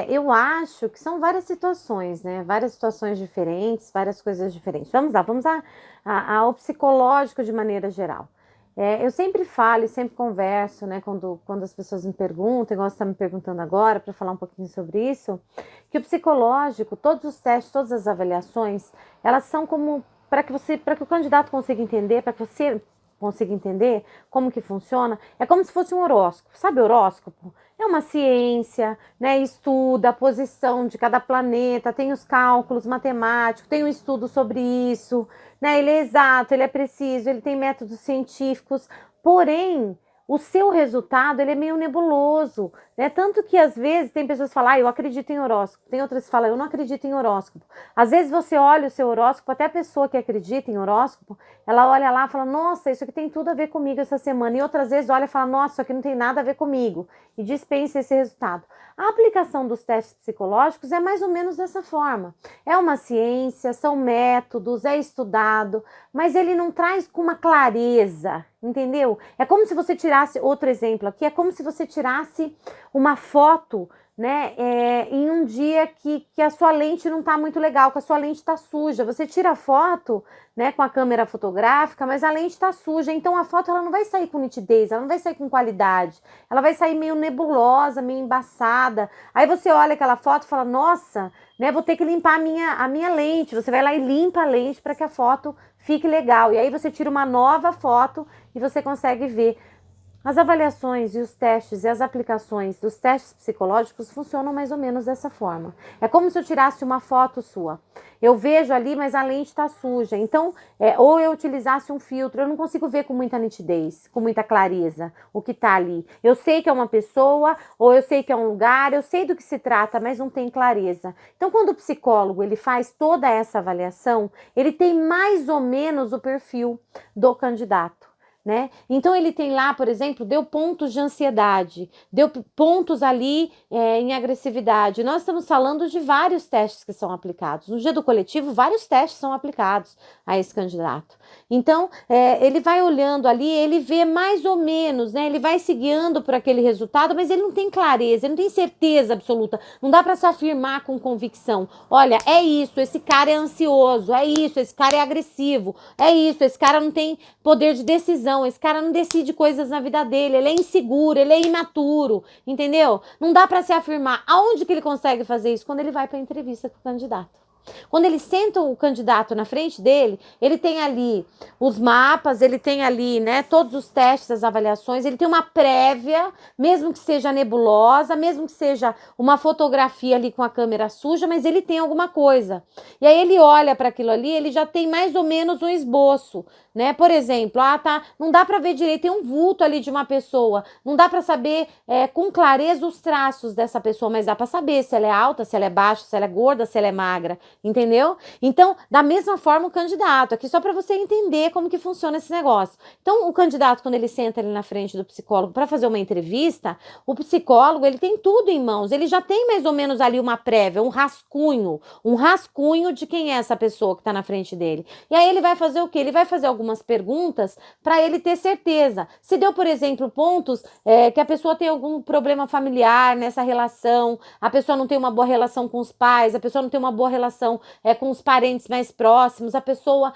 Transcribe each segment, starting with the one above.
eu acho que são várias situações, né? Várias situações diferentes, várias coisas diferentes. Vamos lá, vamos ao psicológico de maneira geral. Eu sempre falo e sempre converso, né? Quando as pessoas me perguntam, igual você está me perguntando agora, para falar um pouquinho sobre isso, que o psicológico, todos os testes, todas as avaliações, elas são como para que o candidato consiga entender, para que você consiga entender como que funciona, é como se fosse um horóscopo. Sabe horóscopo? É uma ciência, né? Estuda a posição de cada planeta, tem os cálculos matemáticos, tem um estudo sobre isso, né? Ele é exato, ele é preciso, ele tem métodos científicos, porém, o seu resultado ele é meio nebuloso, né? Tanto que às vezes tem pessoas que falam, eu acredito em horóscopo, tem outras que falam, eu não acredito em horóscopo. Às vezes você olha o seu horóscopo, até a pessoa que acredita em horóscopo, ela olha lá e fala, nossa, isso aqui tem tudo a ver comigo essa semana. E outras vezes olha e fala, nossa, isso aqui não tem nada a ver comigo. E dispensa esse resultado. A aplicação dos testes psicológicos é mais ou menos dessa forma. É uma ciência, são métodos, é estudado, mas ele não traz com uma clareza, entendeu? É como se você tirasse, outro exemplo aqui, é como se você tirasse uma foto, né, em um dia que a sua lente não está muito legal, que a sua lente está suja. Você tira a foto, né, com a câmera fotográfica, mas a lente está suja, então a foto ela não vai sair com nitidez, ela não vai sair com qualidade, ela vai sair meio nebulosa, meio embaçada. Aí você olha aquela foto e fala, nossa, né, vou ter que limpar a minha lente. Você vai lá e limpa a lente para que a foto fique legal. E aí você tira uma nova foto e você consegue ver. As avaliações e os testes e as aplicações dos testes psicológicos funcionam mais ou menos dessa forma. É como se eu tirasse uma foto sua. Eu vejo ali, mas a lente está suja. Então, ou eu utilizasse um filtro, eu não consigo ver com muita nitidez, com muita clareza o que está ali. Eu sei que é uma pessoa, ou eu sei que é um lugar, eu sei do que se trata, mas não tem clareza. Então, quando o psicólogo ele faz toda essa avaliação, ele tem mais ou menos o perfil do candidato. Né? Então ele tem lá, por exemplo, deu pontos de ansiedade, deu pontos ali em agressividade. Nós estamos falando de vários testes que são aplicados. No dia do coletivo, vários testes são aplicados a esse candidato. Então, ele vai olhando ali, ele vê mais ou menos, né? Ele vai se guiando por aquele resultado, mas ele não tem clareza, ele não tem certeza absoluta. Não dá para se afirmar com convicção. Olha, é isso, esse cara é ansioso, é isso, esse cara é agressivo, é isso, esse cara não tem poder de decisão, esse cara não decide coisas na vida dele, ele é inseguro, ele é imaturo, entendeu? Não dá para se afirmar. Aonde que ele consegue fazer isso? Quando ele vai para a entrevista com o candidato. Quando ele senta o candidato na frente dele, ele tem ali os mapas, ele tem ali, né, todos os testes, as avaliações, ele tem uma prévia, mesmo que seja nebulosa, mesmo que seja uma fotografia ali com a câmera suja, mas ele tem alguma coisa. E aí ele olha para aquilo ali, ele já tem mais ou menos um esboço, né? Por exemplo, não dá para ver direito, tem um vulto ali de uma pessoa, não dá para saber com clareza os traços dessa pessoa, mas dá para saber se ela é alta, se ela é baixa, se ela é gorda, se ela é magra. Entendeu? Então, da mesma forma o candidato, aqui só para você entender como que funciona esse negócio. Então, o candidato, quando ele senta ali na frente do psicólogo para fazer uma entrevista, o psicólogo, ele tem tudo em mãos, ele já tem mais ou menos ali uma prévia, um rascunho de quem é essa pessoa que está na frente dele. E aí ele vai fazer o quê? Ele vai fazer algumas perguntas para ele ter certeza. Se deu, por exemplo, pontos que a pessoa tem algum problema familiar nessa relação, a pessoa não tem uma boa relação com os pais, a pessoa não tem uma boa relação com os parentes mais próximos, a pessoa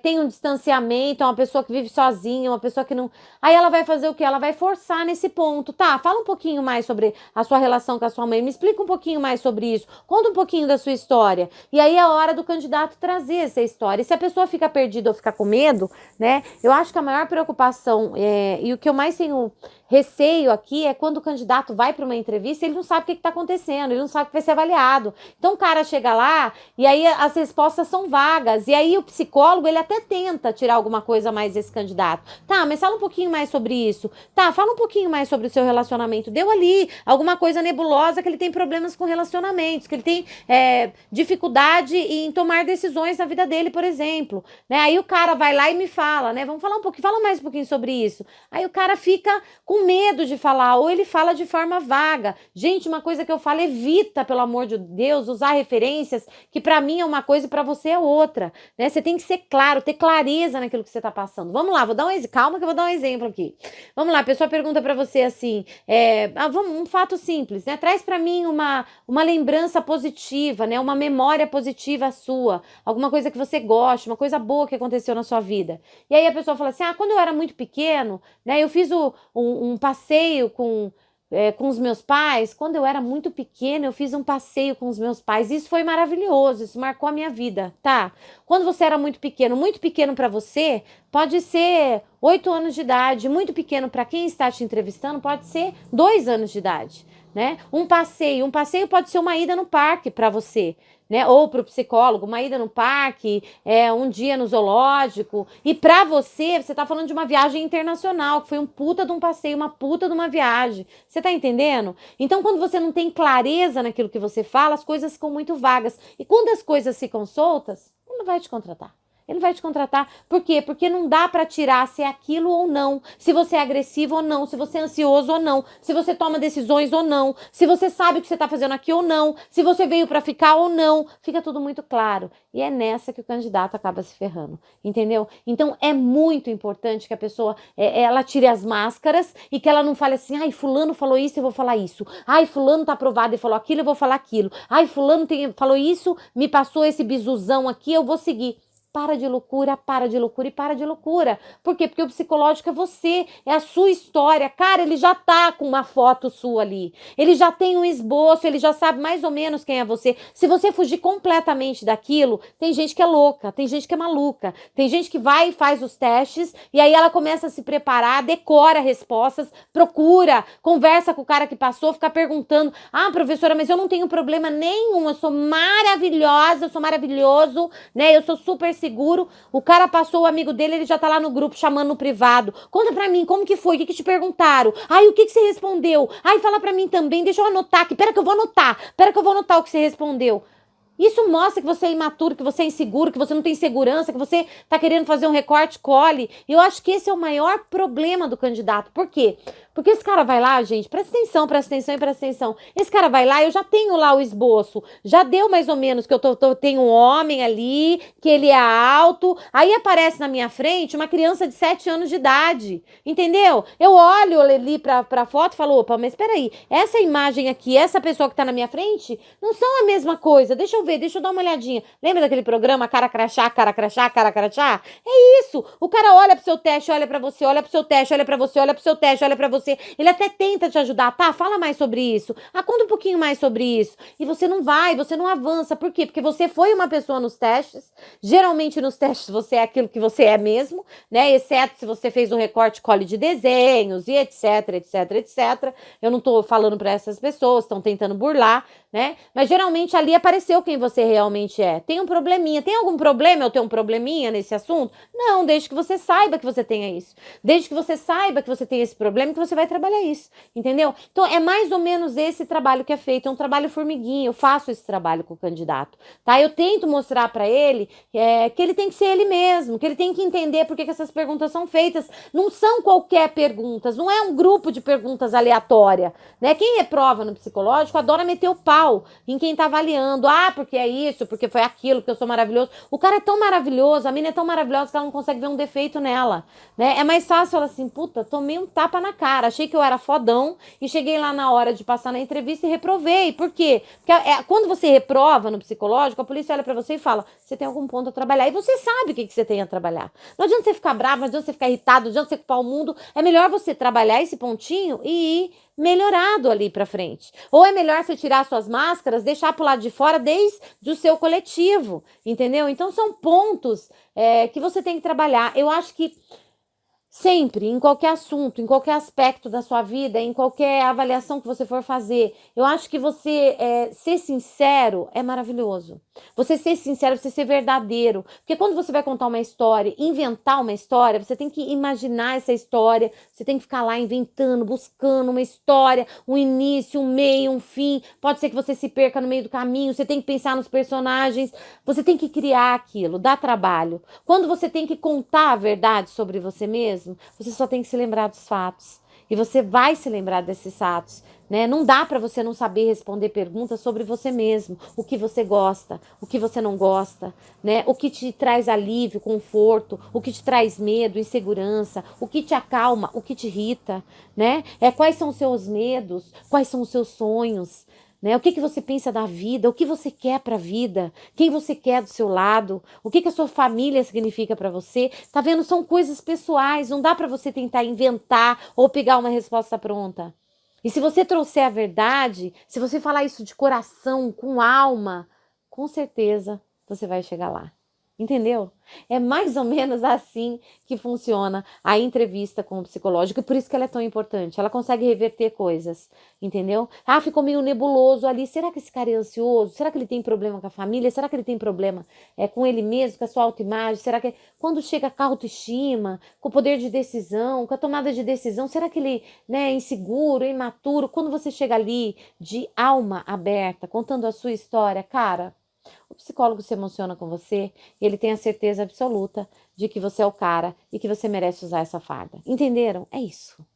tem um distanciamento, é uma pessoa que vive sozinha, uma pessoa que não... Aí ela vai fazer o quê? Ela vai forçar nesse ponto. Tá, fala um pouquinho mais sobre a sua relação com a sua mãe, me explica um pouquinho mais sobre isso, conta um pouquinho da sua história. E aí é a hora do candidato trazer essa história. E se a pessoa fica perdida ou fica com medo, né? Eu acho que a maior preocupação e o que eu mais tenho receio aqui é quando o candidato vai para uma entrevista, ele não sabe o que está acontecendo, ele não sabe o que vai ser avaliado. Então o cara chega lá e aí as respostas são vagas, e aí o psicólogo, ele até tenta tirar alguma coisa mais desse candidato. Tá, mas fala um pouquinho mais sobre isso. Tá, fala um pouquinho mais sobre o seu relacionamento. Deu ali alguma coisa nebulosa que ele tem problemas com relacionamentos, que ele tem dificuldade em tomar decisões na vida dele, por exemplo. Né? Aí o cara vai lá e me fala, né? Vamos falar um pouquinho, fala mais um pouquinho sobre isso. Aí o cara fica com com medo de falar, ou ele fala de forma vaga. Gente, uma coisa que eu falo, evita, pelo amor de Deus, usar referências que para mim é uma coisa e para você é outra, né? Você tem que ser claro, ter clareza naquilo que você tá passando. Vamos lá, vou dar um exemplo, calma que eu vou dar um exemplo aqui. Vamos lá, a pessoa pergunta para você assim, um fato simples, né? Traz para mim uma lembrança positiva, né? Uma memória positiva sua, alguma coisa que você goste, uma coisa boa que aconteceu na sua vida. E aí a pessoa fala assim, quando eu era muito pequeno, né? Eu fiz um passeio com os meus pais. Quando eu era muito pequena, eu fiz um passeio com os meus pais. Isso foi maravilhoso, isso marcou a minha vida, tá? Quando você era muito pequeno para você, pode ser 8 anos de idade. Muito pequeno para quem está te entrevistando, pode ser 2 anos de idade, né? Um passeio pode ser uma ida no parque para você, né? Ou para o psicólogo, uma ida no parque, um dia no zoológico. E para você tá falando de uma viagem internacional, que foi um puta de um passeio, uma puta de uma viagem. Você tá entendendo? Então, quando você não tem clareza naquilo que você fala, as coisas ficam muito vagas. E quando as coisas ficam soltas, ele não vai te contratar. Ele vai te contratar. Por quê? Porque não dá para tirar se é aquilo ou não, se você é agressivo ou não, se você é ansioso ou não, se você toma decisões ou não, se você sabe o que você tá fazendo aqui ou não, se você veio para ficar ou não. Fica tudo muito claro. E é nessa que o candidato acaba se ferrando, entendeu? Então é muito importante que a pessoa ela tire as máscaras e que ela não fale assim, ai, fulano falou isso, eu vou falar isso. Ai, fulano tá aprovado e falou aquilo, eu vou falar aquilo. Ai, fulano falou isso, me passou esse bizuzão aqui, eu vou seguir. Para de loucura, para de loucura e para de loucura. Por quê? Porque o psicológico é você, é a sua história. Cara, ele já tá com uma foto sua ali. Ele já tem um esboço, ele já sabe mais ou menos quem é você. Se você fugir completamente daquilo, tem gente que é louca, tem gente que é maluca. Tem gente que vai e faz os testes e aí ela começa a se preparar, decora respostas, procura, conversa com o cara que passou, fica perguntando, professora, mas eu não tenho problema nenhum, eu sou maravilhosa, eu sou maravilhoso, né? Eu sou super seguro. O cara passou, o amigo dele, ele já tá lá no grupo chamando no privado. Conta pra mim, como que foi? O que te perguntaram? Ai, o que você respondeu? Ai, fala pra mim também, deixa eu anotar aqui. Pera que eu vou anotar o que você respondeu. Isso mostra que você é imaturo, que você é inseguro, que você não tem segurança, que você tá querendo fazer um recorte, cole. Eu acho que esse é o maior problema do candidato. Por quê? Porque esse cara vai lá, gente, presta atenção e presta atenção. Esse cara vai lá, eu já tenho lá o esboço, já deu mais ou menos que eu tenho um homem ali, que ele é alto, aí aparece na minha frente uma criança de 7 anos de idade, entendeu? Eu olho ali pra foto e falo, opa, mas peraí, essa imagem aqui, essa pessoa que tá na minha frente, não são a mesma coisa, deixa eu ver, deixa eu dar uma olhadinha. Lembra daquele programa Cara Crachá, Cara Crachá, Cara Crachá? É isso, o cara olha pro seu teste, olha pra você, olha pro seu teste, olha pra você, olha pro seu teste, olha pra você, ele até tenta te ajudar, tá? Fala mais sobre isso. Conta um pouquinho mais sobre isso. E você não vai, você não avança. Por quê? Porque você foi uma pessoa nos testes. Geralmente nos testes você é aquilo que você é mesmo, né? Exceto se você fez um recorte cole de desenhos e etc, etc, etc. Eu não tô falando para essas pessoas, estão tentando burlar, né? Mas geralmente ali apareceu quem você realmente é. Tem um probleminha. Tem algum problema eu ter um probleminha nesse assunto? Não, desde que você saiba que você tenha isso. Desde que você saiba que você tem esse problema e que você vai trabalhar isso, entendeu? Então é mais ou menos esse trabalho que é feito, é um trabalho formiguinha. Eu faço esse trabalho com o candidato, tá? Eu tento mostrar para ele que ele tem que ser ele mesmo, que ele tem que entender por que essas perguntas são feitas. Não são qualquer perguntas, não é um grupo de perguntas aleatória, né? Quem reprova no psicológico adora meter o pau em quem tá avaliando. Porque é isso, porque foi aquilo, porque eu sou maravilhoso. O cara é tão maravilhoso, a mina é tão maravilhosa que ela não consegue ver um defeito nela, né? É mais fácil ela assim, puta, tomei um tapa na cara, achei que eu era fodão e cheguei lá na hora de passar na entrevista e reprovei. Por quê? Porque quando você reprova no psicológico, a polícia olha pra você e fala, você tem algum ponto a trabalhar. E você sabe o que você tem a trabalhar. Não adianta você ficar bravo, não adianta você ficar irritado, não adianta você culpar o mundo. É melhor você trabalhar esse pontinho e ir melhorado ali pra frente. Ou é melhor você tirar suas máscaras, deixar pro lado de fora desde o seu coletivo, entendeu? Então são pontos que você tem que trabalhar. Eu acho que sempre, em qualquer assunto, em qualquer aspecto da sua vida, em qualquer avaliação que você for fazer, eu acho que você ser sincero é maravilhoso. Você ser sincero, você ser verdadeiro. Porque quando você vai contar uma história, inventar uma história, você tem que imaginar essa história, você tem que ficar lá inventando, buscando uma história, um início, um meio, um fim. Pode ser que você se perca no meio do caminho, você tem que pensar nos personagens, você tem que criar aquilo, dá trabalho. Quando você tem que contar a verdade sobre você mesmo, você só tem que se lembrar dos fatos. E você vai se lembrar desses atos, né? Não dá para você não saber responder perguntas sobre você mesmo, o que você gosta, o que você não gosta, né? O que te traz alívio, conforto, o que te traz medo, insegurança, o que te acalma, o que te irrita, né? Quais são os seus medos, quais são os seus sonhos, né? O que você pensa da vida, o que você quer para a vida, quem você quer do seu lado, o que a sua família significa para você. Tá vendo? São coisas pessoais, não dá para você tentar inventar ou pegar uma resposta pronta. E se você trouxer a verdade, se você falar isso de coração, com alma, com certeza você vai chegar lá. Entendeu? É mais ou menos assim que funciona a entrevista com o psicológico, e por isso que ela é tão importante. Ela consegue reverter coisas, entendeu? Ah, ficou meio nebuloso ali. Será que esse cara é ansioso? Será que ele tem problema com a família? Será que ele tem problema com ele mesmo, com a sua autoimagem? Será que quando chega com a autoestima, com o poder de decisão, com a tomada de decisão, será que ele, né, é inseguro, é imaturo? Quando você chega ali de alma aberta, contando a sua história, cara, o psicólogo se emociona com você e ele tem a certeza absoluta de que você é o cara e que você merece usar essa farda. Entenderam? É isso.